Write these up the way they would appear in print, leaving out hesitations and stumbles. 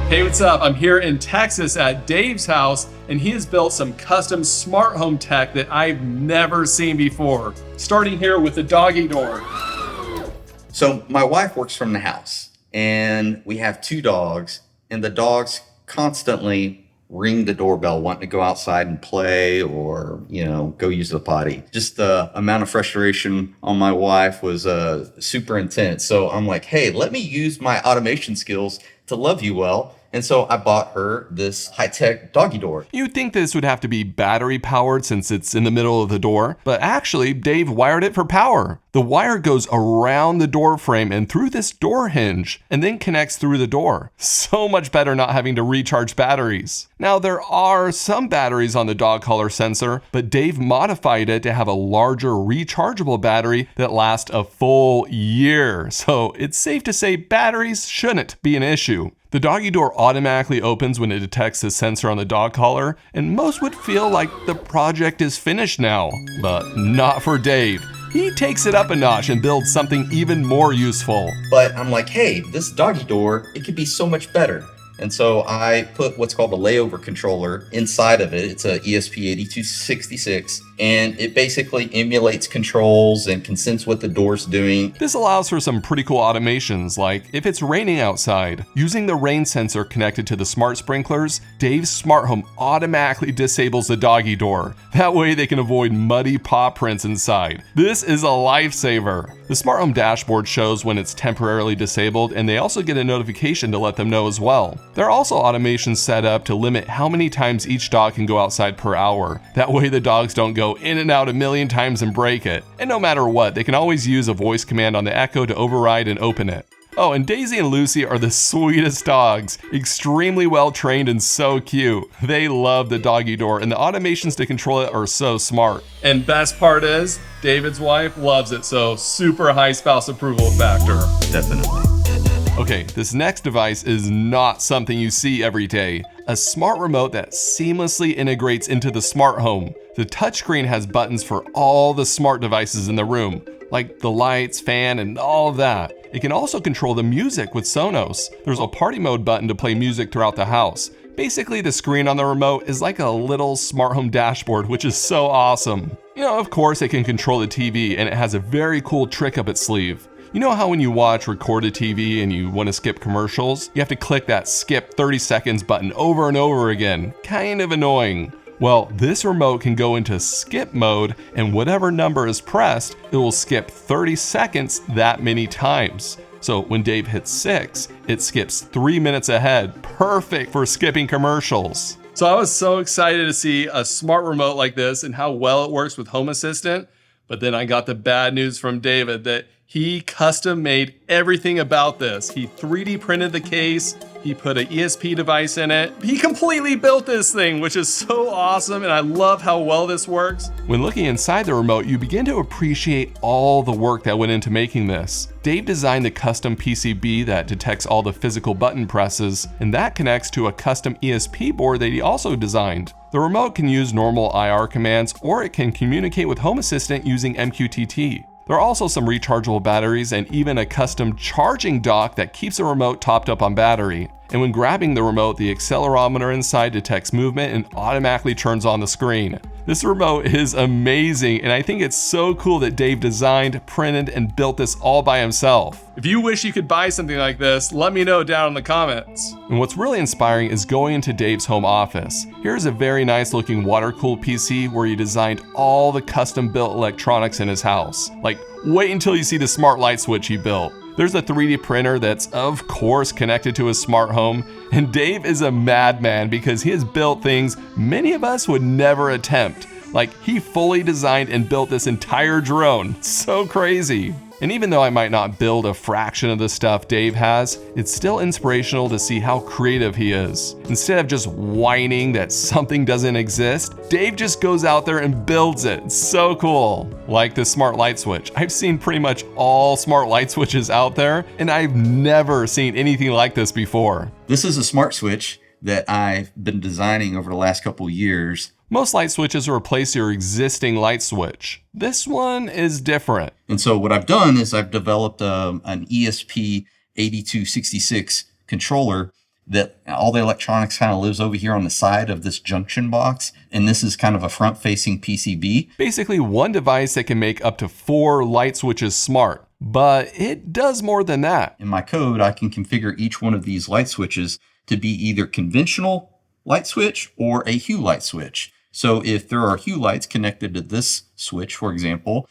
Hey, what's up? I'm here in Texas at Dave's house, and he has built some custom smart home tech that I've never seen before. Starting here with the doggy door. So my wife works from the house, and we have 2 dogs, and the dogs constantly ring the doorbell wanting to go outside and play or, go use the potty. Just the amount of frustration on my wife was super intense. So I'm like, hey, let me use my automation skills to love you well. And so I bought her this high-tech doggy door. You'd think this would have to be battery powered since it's in the middle of the door, but actually Dave wired it for power. The wire goes around the door frame and through this door hinge and then connects through the door. So much better not having to recharge batteries. Now there are some batteries on the dog collar sensor, but Dave modified it to have a larger rechargeable battery that lasts a full year. So it's safe to say batteries shouldn't be an issue. The doggy door automatically opens when it detects the sensor on the dog collar, and most would feel like the project is finished now, but not for Dave. He takes it up a notch and builds something even more useful. But I'm like, hey, this doggy door, it could be so much better. And so I put what's called a layover controller inside of it. It's a ESP8266, and it basically emulates controls and can sense what the door's doing. This allows for some pretty cool automations, like if it's raining outside, using the rain sensor connected to the smart sprinklers, Dave's smart home automatically disables the doggy door. That way they can avoid muddy paw prints inside. This is a lifesaver. The smart home dashboard shows when it's temporarily disabled, and they also get a notification to let them know as well. There are also automations set up to limit how many times each dog can go outside per hour. That way the dogs don't go in and out a million times and break it. And no matter what, they can always use a voice command on the Echo to override and open it. Oh, and Daisy and Lucy are the sweetest dogs, extremely well trained and so cute. They love the doggy door, and the automations to control it are so smart. And best part is, David's wife loves it, so super high spouse approval factor. Definitely. Okay, this next device is not something you see every day. A smart remote that seamlessly integrates into the smart home. The touchscreen has buttons for all the smart devices in the room, like the lights, fan, and all of that. It can also control the music with Sonos. There's a party mode button to play music throughout the house. Basically, the screen on the remote is like a little smart home dashboard, which is so awesome. Of course, it can control the TV, and it has a very cool trick up its sleeve. You know how when you watch recorded TV and you want to skip commercials, you have to click that skip 30 seconds button over and over again? Kind of annoying. Well, this remote can go into skip mode, and whatever number is pressed, it will skip 30 seconds that many times. So when Dave hits 6, it skips 3 minutes ahead. Perfect for skipping commercials. So I was so excited to see a smart remote like this and how well it works with Home Assistant. But then I got the bad news from David that he custom made everything about this. He 3D printed the case. He put an ESP device in it. He completely built this thing, which is so awesome, and I love how well this works. When looking inside the remote, you begin to appreciate all the work that went into making this. Dave designed the custom PCB that detects all the physical button presses, and that connects to a custom ESP board that he also designed. The remote can use normal IR commands, or it can communicate with Home Assistant using MQTT. There are also some rechargeable batteries and even a custom charging dock that keeps the remote topped up on battery. And when grabbing the remote, the accelerometer inside detects movement and automatically turns on the screen. This remote is amazing, and I think it's so cool that Dave designed, printed, and built this all by himself. If you wish you could buy something like this, let me know down in the comments. And what's really inspiring is going into Dave's home office. Here's a very nice looking water-cooled PC where he designed all the custom-built electronics in his house. Like, wait until you see the smart light switch he built. There's a 3D printer that's, of course, connected to his smart home. And Dave is a madman because he has built things many of us would never attempt. Like, he fully designed and built this entire drone. So crazy. And even though I might not build a fraction of the stuff Dave has, it's still inspirational to see how creative he is. Instead of just whining that something doesn't exist, Dave just goes out there and builds it. It's so cool. Like the smart light switch. I've seen pretty much all smart light switches out there, and I've never seen anything like this before. This is a smart switch that I've been designing over the last couple years. Most light switches replace your existing light switch. This one is different. And so what I've done is I've developed an ESP8266 controller that all the electronics kind of lives over here on the side of this junction box. And this is kind of a front-facing PCB. Basically one device that can make up to 4 light switches smart. But it does more than that. In my code, I can configure each one of these light switches to be either conventional light switch or a hue light switch. So if there are hue lights connected to this switch, for example,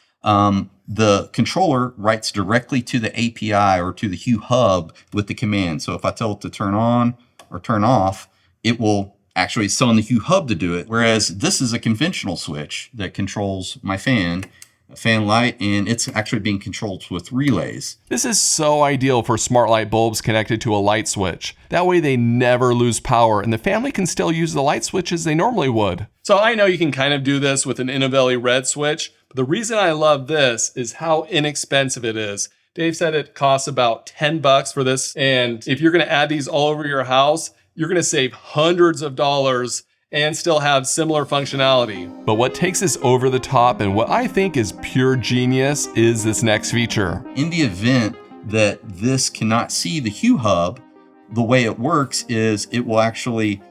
the controller writes directly to the API or to the Hue hub with the command. So if I tell it to turn on or turn off, it will actually, it's telling the Hue hub to do it. Whereas this is a conventional switch that controls my fan light, and it's actually being controlled with relays. This is so ideal for smart light bulbs connected to a light switch. That way they never lose power and the family can still use the light switches they normally would. So I know you can kind of do this with an Innovelli red switch, but the reason I love this is how inexpensive it is. Dave said it costs about $10 for this, and if you're going to add these all over your house, you're going to save hundreds of dollars and still have similar functionality. But what takes this over the top and what I think is pure genius is this next feature. In the event that this cannot see the Hue hub, the way it works is it will actually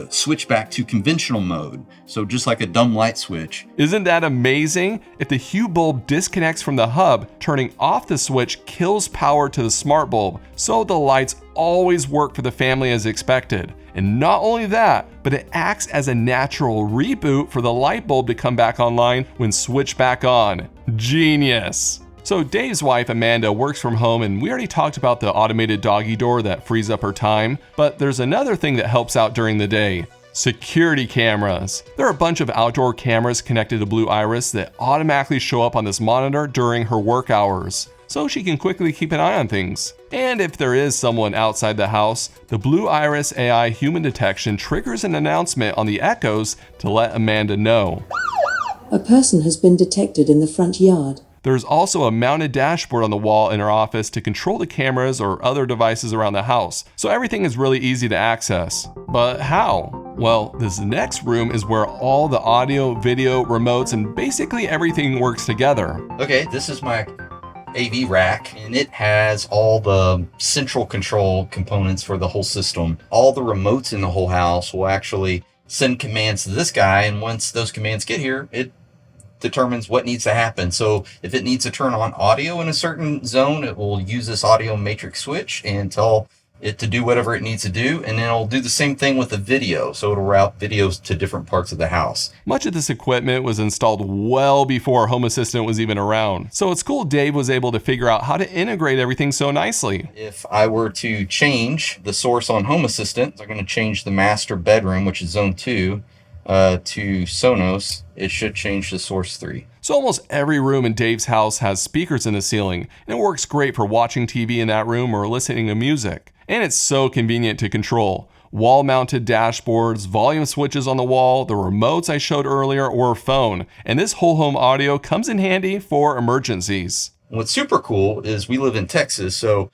switch back to conventional mode. So just like a dumb light switch. Isn't that amazing? If the Hue bulb disconnects from the hub, turning off the switch kills power to the smart bulb, so the lights always work for the family as expected. And not only that, but it acts as a natural reboot for the light bulb to come back online when switched back on. Genius! So Dave's wife, Amanda, works from home, and we already talked about the automated doggy door that frees up her time, but there's another thing that helps out during the day. Security cameras. There are a bunch of outdoor cameras connected to Blue Iris that automatically show up on this monitor during her work hours, so she can quickly keep an eye on things. And if there is someone outside the house, the Blue Iris AI human detection triggers an announcement on the echoes to let Amanda know. A person has been detected in the front yard. There's also a mounted dashboard on the wall in her office to control the cameras or other devices around the house, so everything is really easy to access. But how? Well, this next room is where all the audio, video, remotes, and basically everything works together. Okay, this is my AV rack, and it has all the central control components for the whole system. All the remotes in the whole house will actually send commands to this guy, and once those commands get here, it determines what needs to happen. So if it needs to turn on audio in a certain zone, it will use this audio matrix switch and tell it to do whatever it needs to do, and then it'll do the same thing with the video, so it'll route videos to different parts of the house. Much of this equipment was installed well before Home Assistant was even around, so it's cool Dave was able to figure out how to integrate everything so nicely. If I were to change the source on Home Assistant, I'm going to change the master bedroom, which is zone 2, to Sonos, it should change to source 3. So almost every room in Dave's house has speakers in the ceiling, and it works great for watching TV in that room or listening to music. And it's so convenient to control. Wall-mounted dashboards, volume switches on the wall, the remotes I showed earlier, or a phone. And this whole home audio comes in handy for emergencies. What's super cool is we live in Texas, so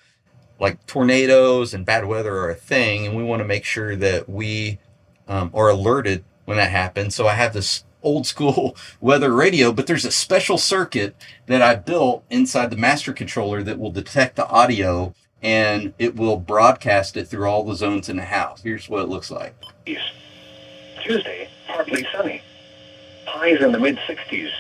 like tornadoes and bad weather are a thing, and we want to make sure that we are alerted when that happens. So I have this old school weather radio, but there's a special circuit that I built inside the master controller that will detect the audio, and it will broadcast it through all the zones in the house. Here's what it looks like. Tuesday, partly sunny. Highs in the mid-60s.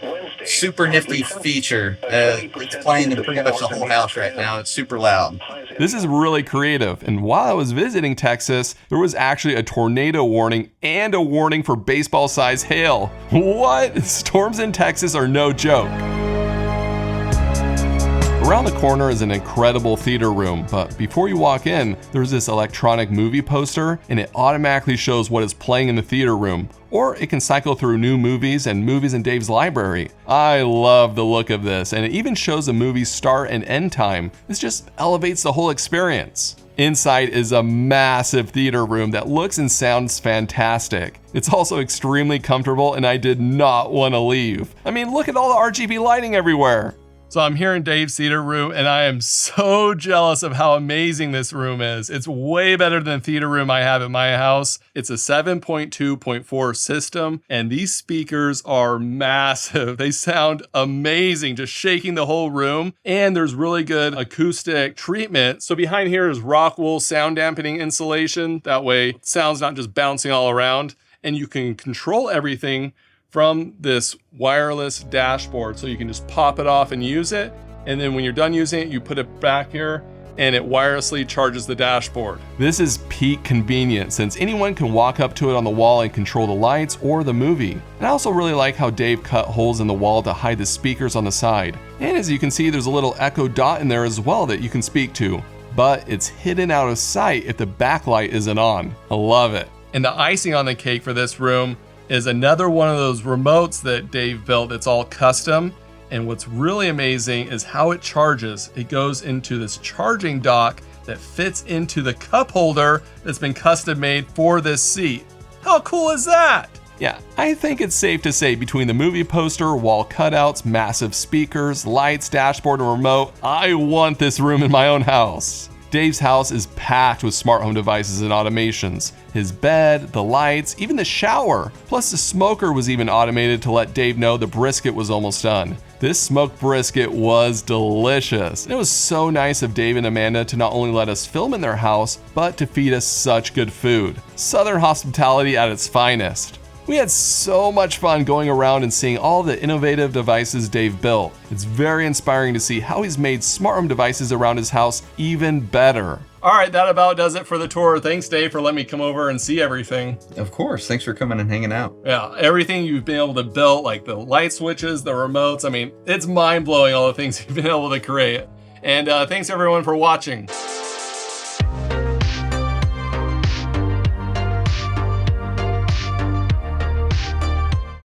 Wednesday, Super nifty feature. It's playing in pretty much the whole house right now. It's super loud. This is really creative, and while I was visiting Texas, there was actually a tornado warning and a warning for baseball-sized hail. What? Storms in Texas are no joke. Around the corner is an incredible theater room, but before you walk in, there's this electronic movie poster, and it automatically shows what is playing in the theater room, or it can cycle through new movies and movies in Dave's library. I love the look of this, and it even shows the movie's start and end time. This just elevates the whole experience. Inside is a massive theater room that looks and sounds fantastic. It's also extremely comfortable, and I did not want to leave. I mean, look at all the RGB lighting everywhere. So I'm here in Dave's theater room, and I am so jealous of how amazing this room is. It's way better than the theater room I have at my house. It's a 7.2.4 system, and these speakers are massive. They sound amazing, just shaking the whole room. And there's really good acoustic treatment. So behind here is rock wool sound dampening insulation. That way, sound's not just bouncing all around. And you can control everything from this wireless dashboard. So you can just pop it off and use it. And then when you're done using it, you put it back here and it wirelessly charges the dashboard. This is peak convenience since anyone can walk up to it on the wall and control the lights or the movie. And I also really like how Dave cut holes in the wall to hide the speakers on the side. And as you can see, there's a little Echo Dot in there as well that you can speak to. But it's hidden out of sight if the backlight isn't on. I love it. And the icing on the cake for this room is another one of those remotes that Dave built. It's all custom. And what's really amazing is how it charges. It goes into this charging dock that fits into the cup holder that's been custom made for this seat. How cool is that? Yeah, I think it's safe to say between the movie poster, wall cutouts, massive speakers, lights, dashboard, and remote, I want this room in my own house. Dave's house is packed with smart home devices and automations. His bed, the lights, even the shower. Plus the smoker was even automated to let Dave know the brisket was almost done. This smoked brisket was delicious. It was so nice of Dave and Amanda to not only let us film in their house, but to feed us such good food. Southern hospitality at its finest. We had so much fun going around and seeing all the innovative devices Dave built. It's very inspiring to see how he's made smart home devices around his house even better. All right, that about does it for the tour. Thanks, Dave, for letting me come over and see everything. Of course. Thanks for coming and hanging out. Yeah, everything you've been able to build, like the light switches, the remotes. I mean, it's mind-blowing all the things you've been able to create. And thanks everyone for watching.